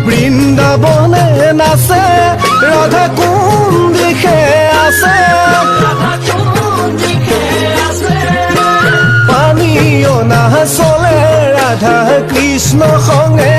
বৃন্দাবনে নাচে ৰাধা কোন দিশে আছে পানী অনা চলে ৰাধা কৃষ্ণ সংগে